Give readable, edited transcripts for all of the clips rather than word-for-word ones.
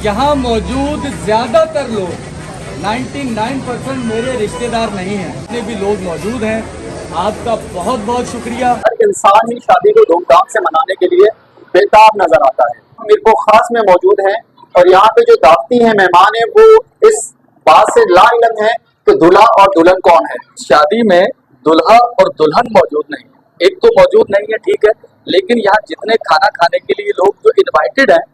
यहाँ मौजूद ज्यादातर लोग 99% मेरे रिश्तेदार नहीं हैं। जितने भी लोग मौजूद हैं, आपका बहुत बहुत शुक्रिया। हर इंसान ही शादी को धूमधाम से मनाने के लिए बेताब नजर आता है। मेरे को खास में मौजूद हैं और यहाँ पे जो दावती हैं मेहमान हैं वो इस बात से लाइलन है कि दूल्हा और दुल्हन कौन है। शादी में दुल्हा और दुल्हन मौजूद नहीं, एक तो मौजूद नहीं है, ठीक है, लेकिन यहाँ जितने खाना खाने के लिए लोग जो इनवाइटेड हैं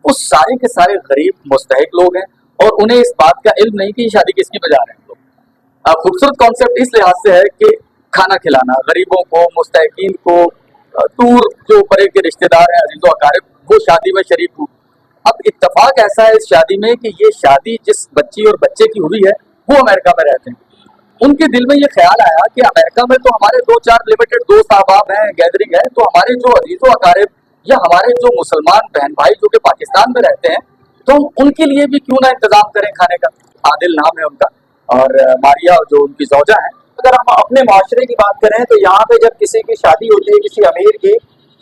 वो सारे के सारे गरीब मुस्तहिक लोग हैं और उन्हें इस बात का इल्म नहीं कि ये शादी किसकी बजा रहे हैं लोग। खूबसूरत कॉन्सेप्ट इस लिहाज से है कि खाना खिलाना गरीबों को, मुस्तहिकीन को, दूर जो परे के रिश्तेदार हैं, अजीजों अकारिब, वो शादी में शरीक हों। अब इत्तेफाक ऐसा है इस शादी में कि ये शादी जिस बच्ची और बच्चे की हुई है वो अमेरिका में रहते हैं। उनके दिल में ये ख्याल आया कि अमेरिका में तो हमारे 2-4 लिमिटेड दोस्त अहबाब हैं, गैदरिंग है, तो हमारे जो अजीजों अकारिब या हमारे जो मुसलमान बहन भाई जो कि पाकिस्तान में रहते हैं, तो उनके लिए भी क्यों ना इंतजाम करें खाने का। आदिल नाम है उनका और मारिया जो उनकी जौजा है। अगर हम अपने माशरे की बात करें तो यहाँ पे जब किसी की शादी होती है किसी अमीर की,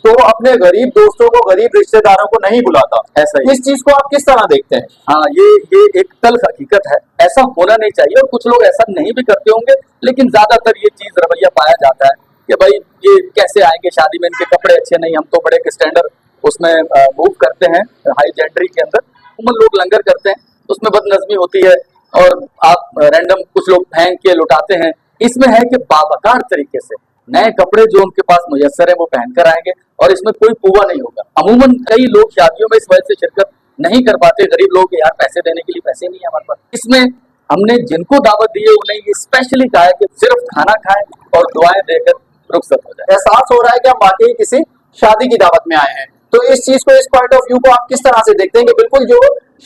तो वो अपने गरीब दोस्तों को, गरीब रिश्तेदारों को नहीं बुलाता। ऐसा ही इस चीज को आप किस तरह देखते हैं? हाँ, ये एक तल्ख हकीकत है, ऐसा होना नहीं चाहिए और कुछ लोग ऐसा नहीं भी करते होंगे, लेकिन ज्यादातर ये चीज रवैया पाया जाता है कि भाई ये कैसे आएंगे शादी में, इनके कपड़े अच्छे नहीं, हम तो बड़े स्टैंडर्ड उसमें मूव करते हैं हाई जेंडरी के अंदर। उमन लोग लंगर करते हैं, उसमें बदनज़मी होती है और आप रैंडम कुछ लोग फेंक के लुटाते हैं। इसमें है कि बावकार तरीके से नए कपड़े जो उनके पास मुयस्सर है वो पहनकर आएंगे और इसमें कोई पुआ नहीं होगा। अमूमन कई लोग शादियों में इस वजह से शिरकत नहीं कर पाते, गरीब लोग यार पैसे देने के लिए पैसे नहीं है हमारे पास। इसमें हमने जिनको दावत दी है उन्हें ये स्पेशली कहा है कि सिर्फ खाना खाएं और दुआएं देकर रुखसत हो जाए। एहसास हो रहा है कि हम वाकई किसी शादी की दावत में आए हैं। तो इस चीज को, इस पॉइंट ऑफ व्यू को आप किस तरह से देखते हैं कि बिल्कुल जो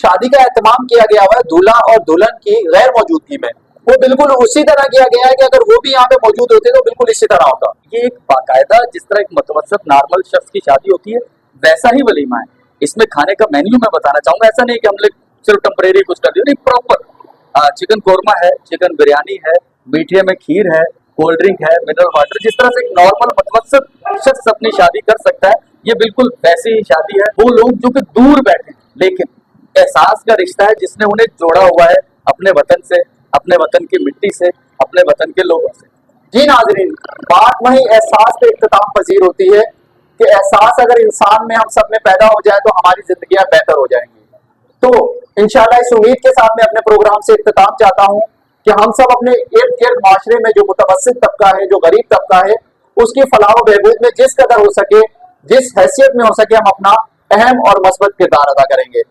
शादी का एहतमाम किया गया हुआ है दूल्हा और दुल्हन की गैर मौजूदगी में, वो बिल्कुल उसी तरह किया गया है कि अगर वो भी यहाँ पे मौजूद होते तो बिल्कुल इसी तरह होता। ये एक बाकायदा जिस तरह एक मुतवस्सित नॉर्मल शख्स की शादी होती है वैसा ही वलीमा है। इसमें खाने का मेन्यू मैं बताना चाहूंगा, ऐसा नहीं कि हमने सिर्फ टेम्परेरी कुछ कर दिया, नहीं, प्रॉपर चिकन कोरमा है, चिकन बिरयानी है, मीठे में खीर है, कोल्ड ड्रिंक है, मिनरल वाटर। जिस तरह से एक नॉर्मल मुतवस्सित शख्स अपनी शादी कर सकता है, ये बिल्कुल वैसी ही शादी है। वो लोग जो कि दूर बैठे लेकिन एहसास का रिश्ता है जिसने उन्हें जोड़ा हुआ है अपने वतन से, अपने वतन की मिट्टी से, अपने वतन के लोगों से। जी नाज़रीन, बात वही एहसास पे इख्तिताम पजीर होती है कि एहसास अगर इंसान में, हम सब में पैदा हो जाए तो हमारी जिंदगियां बेहतर हो जाएंगी। तो इंशाल्लाह इस उम्मीद के साथ मैं अपने प्रोग्राम से इख्तिताम चाहता हूँ कि हम सब अपने इर्द गिर्द माशरे में जो मुतवस्सित तबका है, जो गरीब तबका है, उसकी फलाह व बहबूद में जिस कदर हो सके, जिस हैसियत में हो सके, हम अपना अहम और मस्बत किरदार अदा करेंगे।